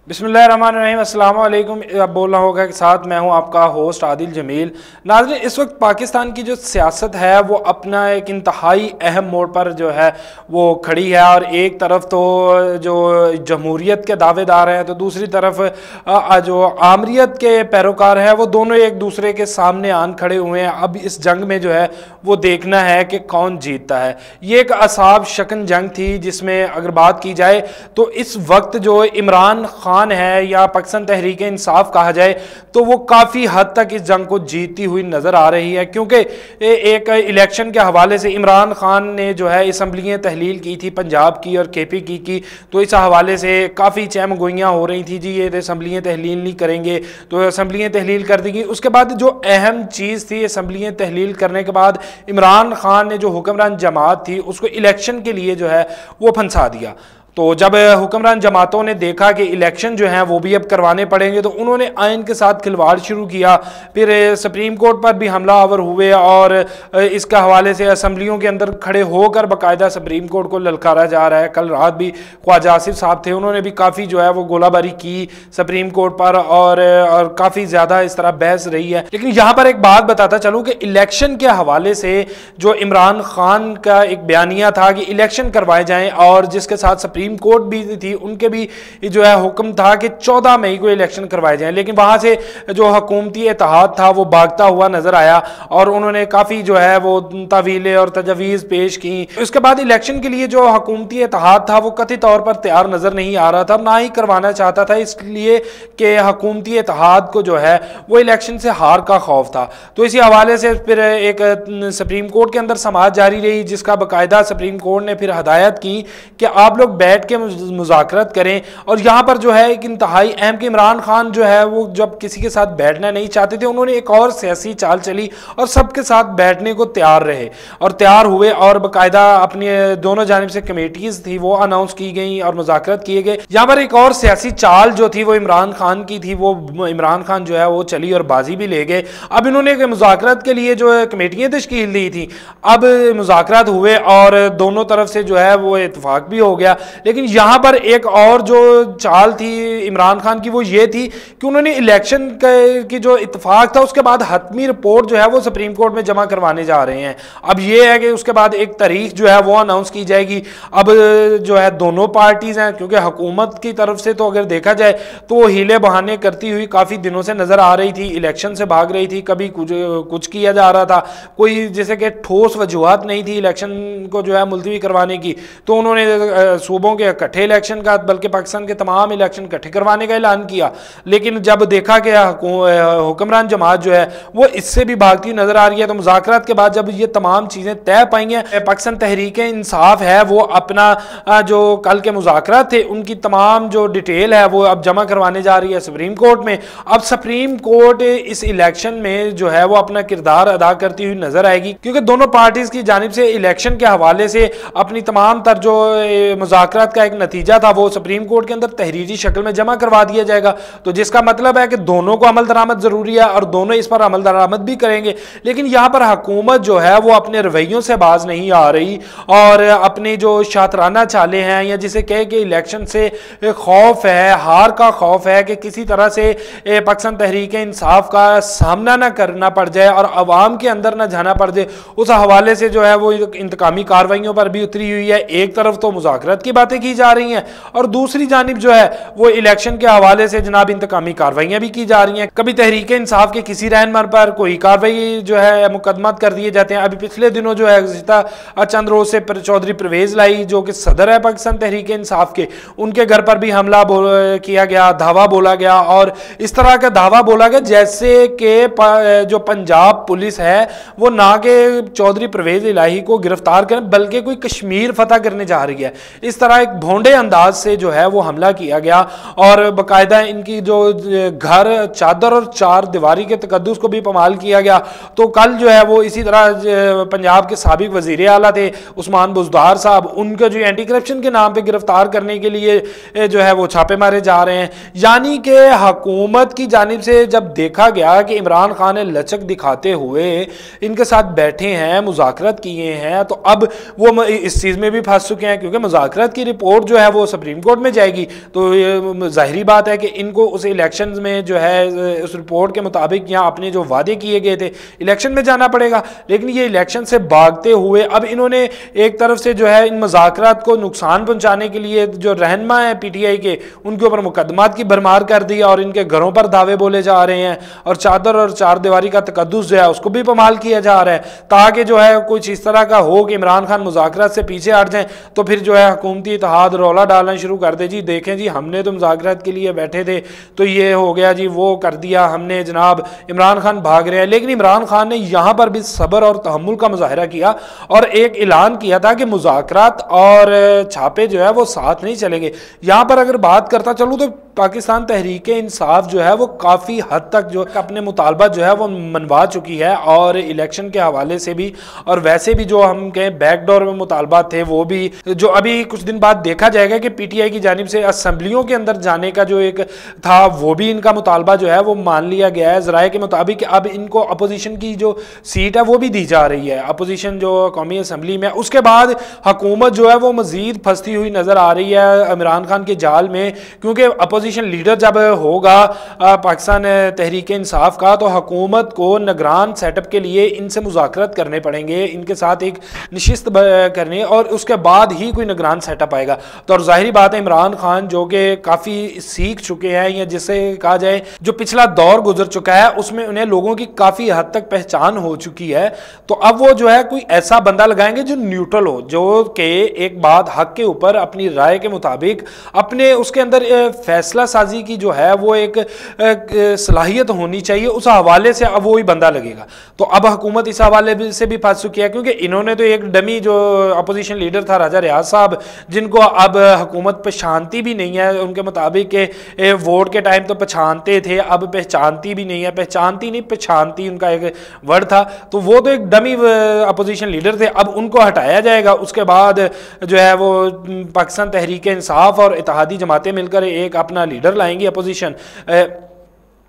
बिस्मिल्लाहिर्रहमानिर्रहीम, अस्सलाम वालेकुम। अब बोलना होगा कि साथ मैं हूं आपका होस्ट आदिल जमील। नाज़रीन, इस वक्त पाकिस्तान की जो सियासत है वो अपना एक इंतहाई अहम मोड़ पर जो है वो खड़ी है। और एक तरफ तो जो जमहूरियत के दावेदार हैं तो दूसरी तरफ जो आमरीत के पैरोकार हैं वो दोनों एक दूसरे के सामने आन खड़े हुए हैं। अब इस जंग में जो है वो देखना है कि कौन जीतता है। ये एक असाब शकन जंग थी जिसमें अगर बात की जाए तो इस वक्त जो इमरान खान है या पाकिस्तान तहरीक इंसाफ कहा जाए तो वो काफ़ी हद तक इस जंग को जीतती हुई नज़र आ रही है, क्योंकि एक इलेक्शन के हवाले से इमरान खान ने जो है असम्बलियाँ तहलील की थी पंजाब की और KP की। तो इस हवाले से काफ़ी चहम गोइयाँ हो रही थी, जी ये असम्बलियाँ तहलील नहीं करेंगे तो असम्बलियाँ तहलील कर देंगी। उसके बाद जो अहम चीज़ थी, असम्बलियाँ तहलील करने के बाद इमरान खान ने जो हुक्मरान जमात थी उसको इलेक्शन के लिए जो है वो फंसा दिया। तो जब हुक्मरान जमातों ने देखा कि इलेक्शन जो हैं वो भी अब करवाने पड़ेंगे तो उन्होंने आइन के साथ खिलवाड़ शुरू किया। फिर सुप्रीम कोर्ट पर भी हमला आवर हुए और इसके हवाले से असम्बलियों के अंदर खड़े होकर बाकायदा सुप्रीम कोर्ट को ललकारा जा रहा है। कल रात भी ख्वाजा आसिफ साहब थे, उन्होंने भी काफ़ी जो है वो गोलाबारी की सुप्रीम कोर्ट पर और काफ़ी ज़्यादा इस तरह बहस रही है। लेकिन यहाँ पर एक बात बताता चलूँ कि इलेक्शन के हवाले से जो इमरान खान का एक बयानिया था कि इलेक्शन करवाए जाएँ, और जिसके साथ सुप्रीम कोर्ट भी थी उनके भी जो है हुक्म था कि 14 मई को इलेक्शन करवाए जाएं। लेकिन वहां से जो हुकूमती इत्तेहाद था वो भागता हुआ नजर आया और उन्होंने काफ़ी जो है वो तवीलें और तजवीज़ पेश की। उसके बाद इलेक्शन के लिए जो हुकूमती इत्तेहाद था वो कथित तौर पर तैयार नज़र नहीं आ रहा था, ना ही करवाना चाहता था, इसलिए कि हुकूमती इत्तेहाद को जो है वो इलेक्शन से हार का खौफ था। तो इसी हवाले से फिर एक सुप्रीम कोर्ट के अंदर समाअत जारी रही, जिसका बाकायदा सुप्रीम कोर्ट ने फिर हदायत की कि आप लोग बैठ के मुज़ाकरत करें। और यहाँ पर जो है एक इंतहाई अहम कि इमरान खान जो है वो जब किसी के साथ बैठना नहीं चाहते थे उन्होंने एक और सियासी चाल चली और सबके साथ बैठने को तैयार रहे और तैयार हुए और बाकायदा अपनी दोनों जानिब से कमेटीज थी वो अनाउंस की गई और मुज़ाकरत किए गए। यहाँ पर एक और सियासी चाल जो थी वो इमरान खान की थी, वो इमरान खान जो है वो चली और बाजी भी ले गए। अब इन्होंने मुज़ाकरत के लिए जो है कमेटियाँ तश्कील दी थी, अब मुज़ाकरत हुए और दोनों तरफ से जो है वो इत्तफाक भी हो गया। लेकिन यहां पर एक और जो चाल थी इमरान खान की वो ये थी कि उन्होंने इलेक्शन की जो इत्तेफाक था उसके बाद हतमी रिपोर्ट जो है वो सुप्रीम कोर्ट में जमा करवाने जा रहे हैं। अब ये है कि उसके बाद एक तारीख जो है वो अनाउंस की जाएगी। अब जो है दोनों पार्टीज हैं, क्योंकि हुकूमत की तरफ से तो अगर देखा जाए तो वो हीले बहाने करती हुई काफ़ी दिनों से नज़र आ रही थी, इलेक्शन से भाग रही थी, कभी कुछ किया जा रहा था, कोई जैसे कि ठोस वजूहत नहीं थी इलेक्शन को जो है मुलतवी करवाने की। तो उन्होंने सूबों के इकट्ठे इलेक्शन का बल्कि पाकिस्तान के तमाम इलेक्शन इकट्ठे करवाने का ऐलान किया। लेकिन जब देखा गया हुक्मरान जमात जो है वो इससे भी भागती नजर आ रही है, तो मुज़ाकरात के बाद जब ये तमाम चीज़ें तय पाई हैं, पाकिस्तान तहरीक इंसाफ है वो अपना जो कल के मुज़ाकरात थे उनकी तमाम जो डिटेल है वो अब जमा करवाने जा रही है सुप्रीम कोर्ट में। अब सुप्रीम कोर्ट इस इलेक्शन में जो है वो अपना किरदार अदा करती हुई नजर आएगी, क्योंकि दोनों पार्टीज की जानिब से इलेक्शन के हवाले से अपनी तमाम तर जो मुज़ाकरात का एक नतीजा था वो सुप्रीम कोर्ट के अंदर तहरीरी शक्ल में जमा करवा दिया जाएगा। तो जिसका मतलब है कि दोनों को अमल दरामद जरूरी है और दोनों इस पर अमल दरामद भी करेंगे। लेकिन यहाँ पर हुकूमत जो है वो अपने रवैयों से बाज नहीं आ रही और अपनी जो शातराना चालें हैं या जिसे कहे कि इलेक्शन से खौफ है, हार का खौफ है कि किसी तरह से पाकिस्तान तहरीक इंसाफ का सामना ना करना पड़ जाए और अवाम के अंदर ना जाना पड़ जाए, उस हवाले से जो है वो इंतकामी कार्रवाइयों पर भी उतरी हुई है। एक तरफ तो मुज़ाकरत की बातें की जा रही हैं और दूसरी जानिब जो है वो इलेक्शन के हवाले से जनाब इंतकामी कार्रवाइयां भी की जा रही हैं। कभी तहरीक इंसाफ के किसी रहनुमा पर कोई कार्रवाई जो है मुकदमा कर दिए जाते हैं। अभी पिछले दिनों जो है गुज़िश्ता चंद रोज से चौधरी परवेज लाई जो कि सदर है पाकिस्तान तहरीक इंसाफ के, उनके घर पर भी हमला किया गया, धावा बोला गया और इस तरह का धावा बोला गया जैसे कि जो पंजाब पुलिस है वो ना के चौधरी परवेज इलाही को गिरफ्तार करें बल्कि कोई कश्मीर फतह करने जा रही है। इस तरह एक भोंडे अंदाज से जो है वो हमला किया गया और बाकायदा इनकी जो घर चादर और चार दीवारी के तकद्दुस को भी पमाल किया गया। तो कल जो है वो इसी तरह पंजाब के साबिक वजीर आला थे उस्मान बुज़दार साहब, उनके जो एंटी करप्शन के नाम पे गिरफ्तार करने के लिए जो है वो छापे मारे जा रहे हैं। यानी कि हुकूमत की जानिब से जब देखा गया कि इमरान खान ने लचक दिखाते हुए इनके साथ बैठे हैं, मुज़ाकरत किए हैं, तो अब वो इस चीज़ में भी फंस चुके हैं, क्योंकि मुज़ाकरत की रिपोर्ट जो है वो सुप्रीम कोर्ट में जाएगी, तो जाहिर बात है कि इनको उस इलेक्शन में जो है उस रिपोर्ट के मुताबिक या अपने जो वादे किए गए थे इलेक्शन में जाना पड़ेगा। लेकिन ये इलेक्शन से भागते हुए अब इन्होंने एक तरफ से जो है इन मुज़ाकरात को नुकसान पहुंचाने के लिए जो रहनुमा है पीटीआई के, उनके ऊपर मुकदमात की भरमार कर दी और इनके घरों पर दावे बोले जा रहे हैं और चादर और चार दीवारी का तकद्दुस जो है उसको भी पमाल किया जा रहा है, ताकि जो है कुछ इस तरह का हो कि इमरान खान मुज़ाकरात से पीछे हट जाएं, तो फिर जो है हुकूमती इत्तेहाद रौला डालना शुरू कर दे, जी देखें जी हमने तो मुज़ाकरात के लिए बैठे थे तो ये हो गया जी, वो कर दिया हमने जनाब, इमरान खान भाग रहे हैं। लेकिन इमरान खान ने यहाँ पर भी सब्र और तहम्मुल का मुजाहरा किया और एक ऐलान किया था कि मुज़ाकरात और छापे जो है वो साथ नहीं चलेंगे। यहाँ पर अगर बात करता चलूँ तो पाकिस्तान तहरीक इंसाफ जो है वो काफ़ी हद तक जो अपने मुतालबा जो है वो मनवा चुकी है, और इलेक्शन के हवाले से भी और वैसे भी जो हम कहें बैकडोर में मुतालबा थे वो भी, जो अभी कुछ दिन बाद देखा जाएगा कि पीटीआई की जानिब से असम्बलियों के अंदर जाने का जो एक था वो भी इनका मुतालबा जो है वो मान लिया गया है। ज़राए के मुताबिक अब इनको अपोजिशन की जो सीट है वो भी दी जा रही है, अपोजिशन जो कौमी असम्बली में। उसके बाद हुकूमत जो है वो मजीद फंसती हुई नज़र आ रही है इमरान खान के जाल में, क्योंकि अपोजिशन लीडर जब होगा पाकिस्तान तहरीक इंसाफ का तो हुकूमत को निगरान सेटअप के लिए इनसे मुज़ाकरात करने पड़ेंगे, इनके साथ एक नशिस्त करनी, और उसके बाद ही कोई निगरान सेटअप आएगा। तो और ज़ाहिर बात है इमरान खान जो कि काफ़ी सीख चुके हैं, या जिसे कहा जाए जो पिछला दौर गुजर चुका है उसमें उन्हें लोगों की काफ़ी हद तक पहचान हो चुकी है, तो अब वो जो है कोई ऐसा बंदा लगाएंगे जो न्यूट्रल हो, जो कि एक बात हक के ऊपर अपनी राय के मुताबिक अपने उसके अंदर फैसला साजी की जो है वो एक सलाहियत होनी चाहिए, उस हवाले से अब वही बंदा लगेगा। तो अब हुकूमत इस हवाले से भी फंस चुकी है, क्योंकि इन्होंने तो एक डमी जो अपोजिशन लीडर था राजा रियाज साहब, जिनको अब हुकूमत पहचानती भी नहीं है, उनके मुताबिक के वोट के टाइम तो पहचानते थे, अब पहचानती भी नहीं है, पहचानती नहीं पहचानती उनका एक वर्ड था, तो वो तो एक डमी अपोजिशन लीडर थे, अब उनको हटाया जाएगा। उसके बाद जो है वो पाकिस्तान तहरीक इंसाफ और इत्तेहादी जमातें मिलकर एक अपना लीडर लाएंगी अपोजिशन,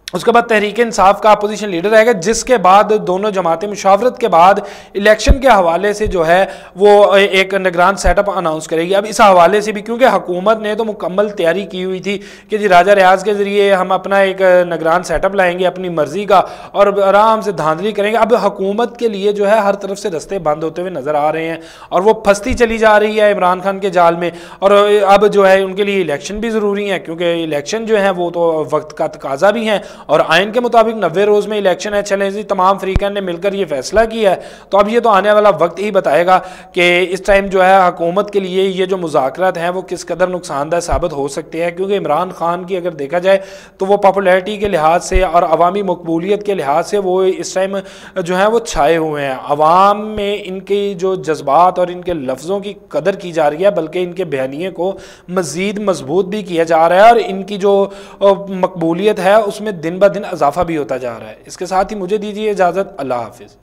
उसके बाद तहरीक इंसाफ का अपोजिशन लीडर आएगा, जिसके बाद दोनों जमातें मुशावरत के बाद इलेक्शन के हवाले से जो है वो एक निगरान सेटअप अनाउंस करेगी। अब इस हवाले से भी क्योंकि हुकूमत ने तो मुकम्मल तैयारी की हुई थी कि जी राजा रियाज के ज़रिए हम अपना एक निगरान सेटअप लाएंगे अपनी मर्जी का और आराम से धांधली करेंगे। अब हुकूमत के लिए जो है हर तरफ से रास्ते बंद होते हुए नज़र आ रहे हैं और वो फंसती चली जा रही है इमरान खान के जाल में, और अब जो है उनके लिए इलेक्शन भी ज़रूरी है, क्योंकि इलेक्शन जो है वो तो वक्त का तकाजा भी है और आइन के मुताबिक 90 रोज़ में इलेक्शन है। चले जी तमाम फ्रीकन ने मिलकर ये फैसला किया है, तो अब ये तो आने वाला वक्त ही बताएगा कि इस टाइम जो है हुकूमत के लिए ये जो मुज़ाकरात हैं वो किस कदर नुकसानदेह साबित हो सकते हैं, क्योंकि इमरान खान की अगर देखा जाए तो वो पॉपुलैरिटी के लिहाज से और अवामी मकबूलियत के लिहाज से वो इस टाइम जो है वो छाए हुए हैं। अवाम में इनकी जो जज्बात और इनके लफ्ज़ों की कदर की जा रही है, बल्कि इनके बयानिए को मज़ीद मजबूत भी किया जा रहा है और इनकी जो मकबूलियत है उसमें दिन ब दिन इजाफा भी होता जा रहा है। इसके साथ ही मुझे दीजिए इजाज़त, अल्लाह हाफिज़।